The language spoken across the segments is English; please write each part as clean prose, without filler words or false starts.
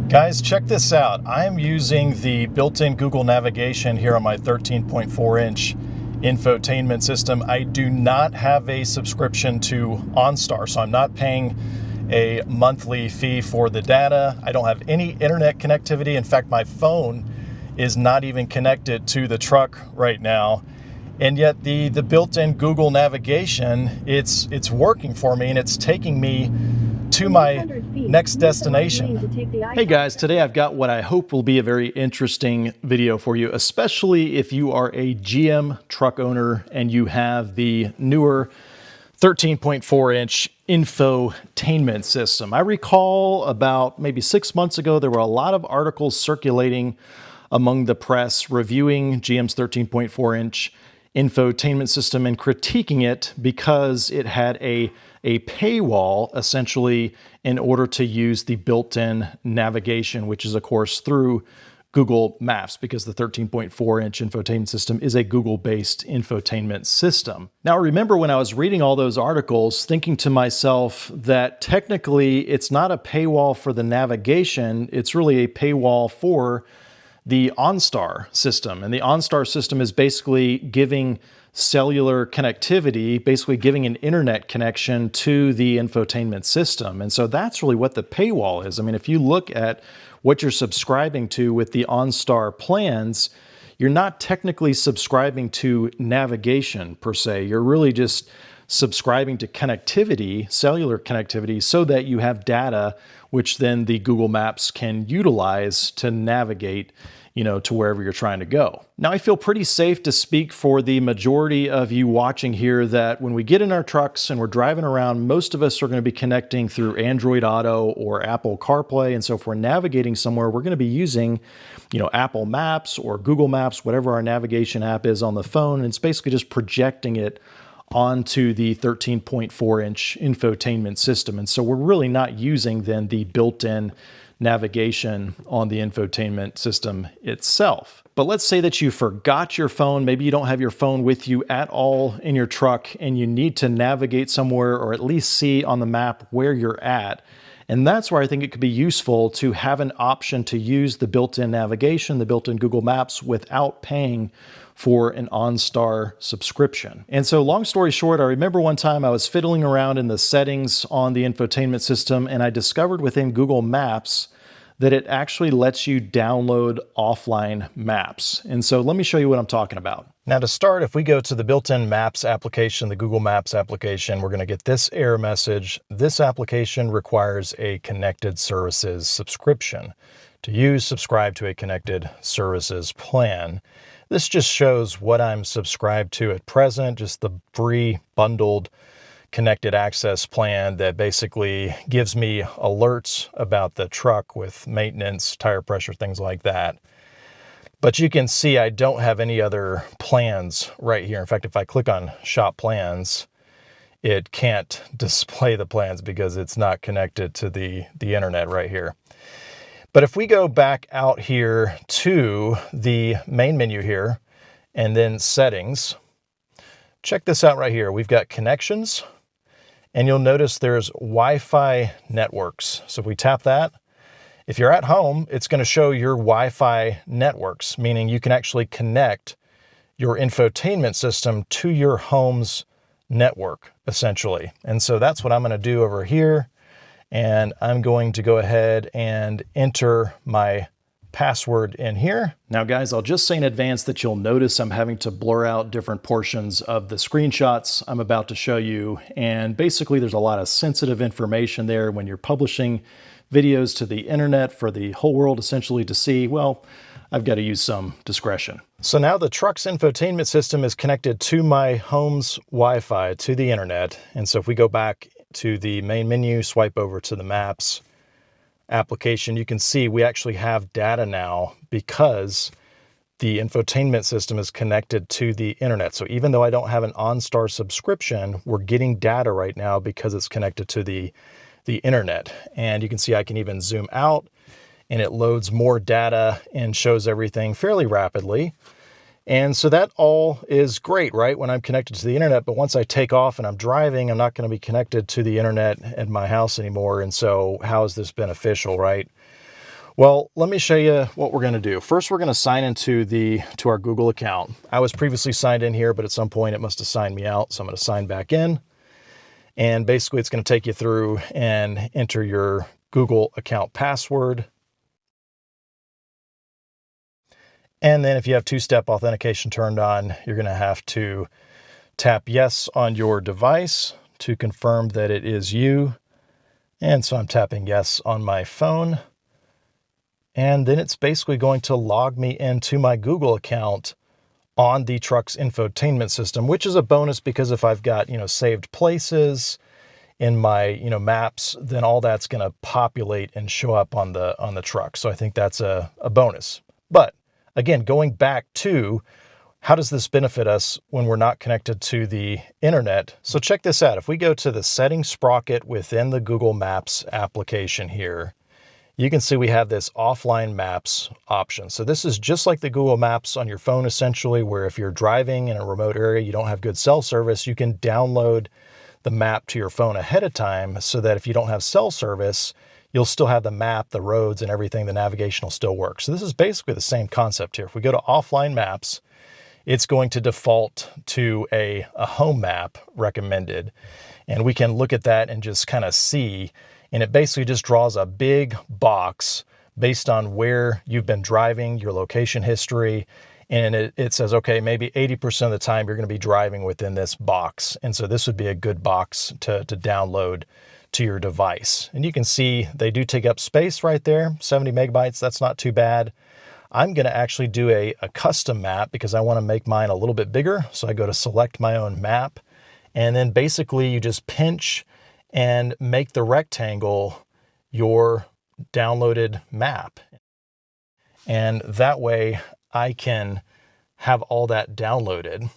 Guys, check this out. I am using the built-in Google navigation here on my 13.4-inch infotainment system. I do not have a subscription to OnStar, so I'm not paying a monthly fee for the data. I don't have any internet connectivity. In fact, my phone is not even connected to the truck right now. And yet the built-in Google navigation, it's working for me, and it's taking me to my next destination. Hey guys, today I've got what I hope will be a very interesting video for you, especially if you are a GM truck owner and you have the newer 13.4-inch infotainment system. I recall about maybe 6 months ago, there were a lot of articles circulating among the press reviewing GM's 13.4-inch infotainment system and critiquing it because it had a paywall, essentially, in order to use the built-in navigation, which is, of course, through Google Maps, because the 13.4-inch infotainment system is a Google-based infotainment system. Now, I remember when I was reading all those articles, thinking to myself that technically it's not a paywall for the navigation, it's really a paywall for the OnStar system. And the OnStar system is basically giving cellular connectivity, basically giving an internet connection to the infotainment system. And so that's really what the paywall is. I mean, if you look at what you're subscribing to with the OnStar plans, you're not technically subscribing to navigation per se. You're really just subscribing to connectivity, cellular connectivity, so that you have data which then the Google Maps can utilize to navigate, to wherever you're trying to go. Now, I feel pretty safe to speak for the majority of you watching here that when we get in our trucks and we're driving around, most of us are going to be connecting through Android Auto or Apple CarPlay. And so if we're navigating somewhere, we're going to be using, Apple Maps or Google Maps, whatever our navigation app is on the phone. And it's basically just projecting it onto the 13.4-inch infotainment system. And so we're really not using then the built-in navigation on the infotainment system itself. But let's say that you forgot your phone. Maybe you don't have your phone with you at all in your truck and you need to navigate somewhere or at least see on the map where you're at. And that's where I think it could be useful to have an option to use the built-in navigation, the built-in Google Maps, without paying for an OnStar subscription. And so long story short, I remember one time I was fiddling around in the settings on the infotainment system and I discovered within Google Maps that it actually lets you download offline maps. And so let me show you what I'm talking about. Now to start, if we go to the built-in Maps application, the Google Maps application, we're going to get this error message. This application requires a connected services subscription. To use, subscribe to a connected services plan. This just shows what I'm subscribed to at present, just the free bundled connected access plan that basically gives me alerts about the truck with maintenance, tire pressure, things like that. But you can see I don't have any other plans right here. In fact, if I click on Shop Plans, it can't display the plans because it's not connected to the internet right here. But if we go back out here to the main menu here and then settings, check this out right here. We've got connections and you'll notice there's Wi-Fi networks. So if we tap that, if you're at home, it's going to show your Wi-Fi networks, meaning you can actually connect your infotainment system to your home's network, essentially. And so that's what I'm going to do over here. And I'm going to go ahead and enter my password in here. Now guys, I'll just say in advance that you'll notice I'm having to blur out different portions of the screenshots I'm about to show you. And basically there's a lot of sensitive information there when you're publishing videos to the internet for the whole world essentially to see. Well, I've got to use some discretion. So now the truck's infotainment system is connected to my home's Wi-Fi, to the internet. And so if we go back to the main menu, swipe over to the Maps application, you can see we actually have data now because the infotainment system is connected to the internet. So even though I don't have an OnStar subscription, we're getting data right now because it's connected to the internet. And you can see I can even zoom out and it loads more data and shows everything fairly rapidly. And so that all is great, right, when I'm connected to the internet. But once I take off and I'm driving, I'm not going to be connected to the internet at my house anymore. And so how is this beneficial, right? Well, let me show you what we're going to do. First, we're going to sign into our Google account. I was previously signed in here, but at some point it must have signed me out. So I'm going to sign back in. And basically it's going to take you through and enter your Google account password. And then if you have two-step authentication turned on, you're going to have to tap yes on your device to confirm that it is you. And so I'm tapping yes on my phone. And then it's basically going to log me into my Google account on the truck's infotainment system, which is a bonus because if I've got, saved places in my, maps, then all that's going to populate and show up on the truck. So I think that's a bonus. But again, going back to how does this benefit us when we're not connected to the internet? So check this out. If we go to the settings sprocket within the Google Maps application here, you can see we have this offline maps option. So this is just like the Google Maps on your phone, essentially, where if you're driving in a remote area, you don't have good cell service, you can download the map to your phone ahead of time so that if you don't have cell service, you'll still have the map, the roads, and everything. The navigation will still work. So this is basically the same concept here. If we go to offline maps, it's going to default to a home map recommended. And we can look at that and just kind of see. And it basically just draws a big box based on where you've been driving, your location history. And it says, okay, maybe 80% of the time you're going to be driving within this box. And so this would be a good box to download to your device. And you can see they do take up space right there, 70 megabytes. That's not too bad. I'm going to actually do a custom map because I want to make mine a little bit bigger. So I go to select my own map. And then basically you just pinch and make the rectangle your downloaded map. And that way I can have all that downloaded.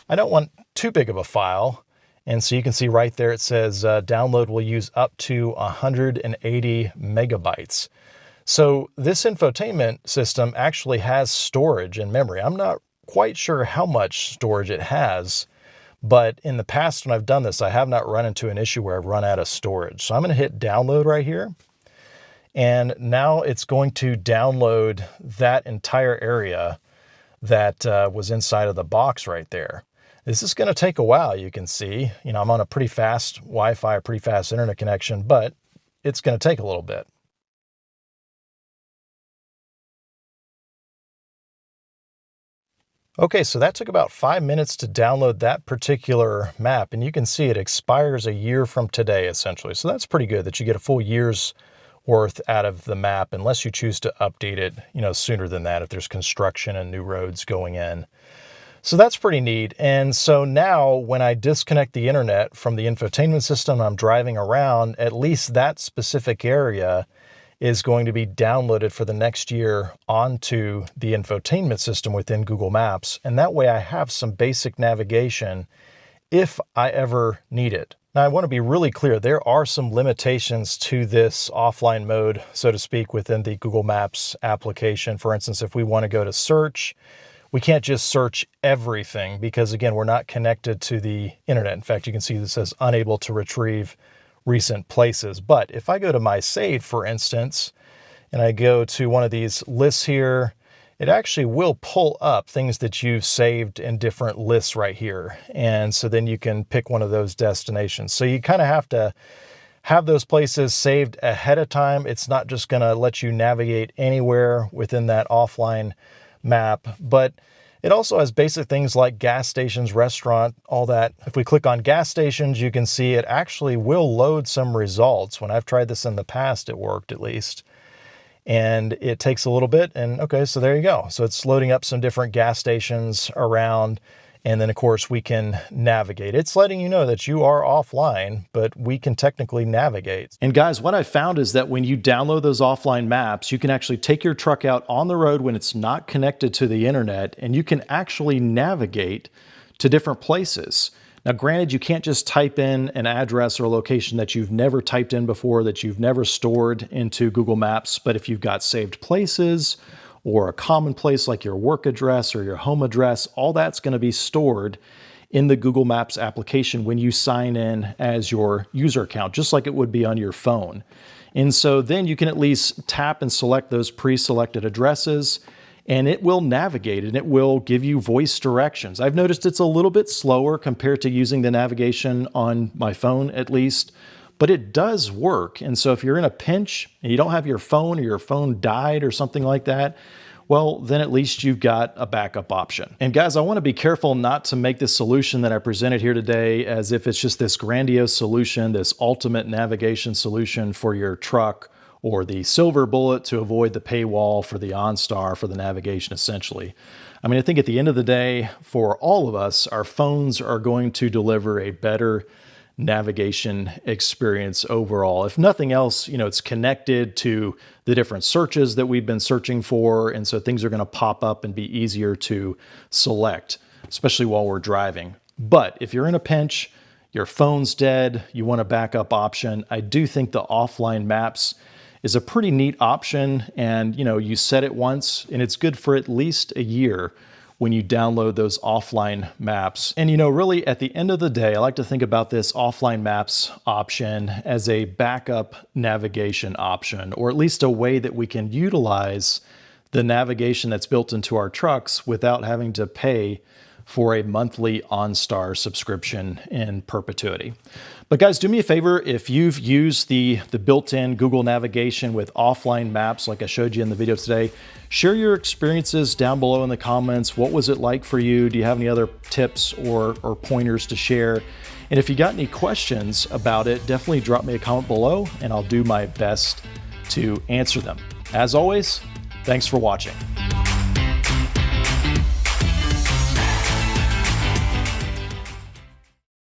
I don't want too big of a file. And so you can see right there, it says download will use up to 180 megabytes. So this infotainment system actually has storage and memory. I'm not quite sure how much storage it has, but in the past when I've done this, I have not run into an issue where I've run out of storage. So I'm going to hit download right here. And now it's going to download that entire area that was inside of the box right there. This is going to take a while, you can see. I'm on a pretty fast Wi-Fi, a pretty fast internet connection, but it's going to take a little bit. Okay, so that took about 5 minutes to download that particular map, and you can see it expires a year from today, essentially. So that's pretty good that you get a full year's worth out of the map, unless you choose to update it, sooner than that, if there's construction and new roads going in. So that's pretty neat. And so now when I disconnect the internet from the infotainment system, I'm driving around, at least that specific area is going to be downloaded for the next year onto the infotainment system within Google Maps. And that way I have some basic navigation if I ever need it. Now I want to be really clear, there are some limitations to this offline mode, so to speak, within the Google Maps application. For instance, if we want to go to search, we can't just search everything because again, we're not connected to the internet. In fact, you can see this says unable to retrieve recent places. But if I go to my save, for instance, and I go to one of these lists here, it actually will pull up things that you've saved in different lists right here. And so then you can pick one of those destinations. So you kind of have to have those places saved ahead of time. It's not just going to let you navigate anywhere within that offline map, but it also has basic things like gas stations, restaurant, all that. If we click on gas stations, you can see it actually will load some results. When I've tried this in the past, it worked at least. And it takes a little bit, and okay, so there you go. So it's loading up some different gas stations around, and then of course we can navigate. It's letting you know that you are offline, but we can technically navigate. And guys, what I found is that when you download those offline maps, you can actually take your truck out on the road when it's not connected to the internet, and you can actually navigate to different places. Now, granted, you can't just type in an address or a location that you've never typed in before, that you've never stored into Google Maps, but if you've got saved places or a common place like your work address or your home address, all that's going to be stored in the Google Maps application when you sign in as your user account, just like it would be on your phone. And so then you can at least tap and select those pre-selected addresses, and it will navigate and it will give you voice directions. I've noticed it's a little bit slower compared to using the navigation on my phone at least, but it does work. And so if you're in a pinch and you don't have your phone, or your phone died or something like that, well, then at least you've got a backup option. And guys, I want to be careful not to make this solution that I presented here today as if it's just this grandiose solution, this ultimate navigation solution for your truck, or the silver bullet to avoid the paywall for the OnStar for the navigation, essentially. I mean, I think at the end of the day, for all of us, our phones are going to deliver a better navigation experience overall. If nothing else, it's connected to the different searches that we've been searching for, and so things are going to pop up and be easier to select, especially while we're driving. But if you're in a pinch, your phone's dead, you want a backup option, I do think the offline maps is a pretty neat option, and you set it once and it's good for at least a year when you download those offline maps. And really at the end of the day, I like to think about this offline maps option as a backup navigation option, or at least a way that we can utilize the navigation that's built into our trucks without having to pay for a monthly OnStar subscription in perpetuity. But guys, do me a favor, if you've used the built-in Google navigation with offline maps like I showed you in the video today, share your experiences down below in the comments. What was it like for you? Do you have any other tips or pointers to share? And if you got any questions about it, definitely drop me a comment below and I'll do my best to answer them. As always, thanks for watching.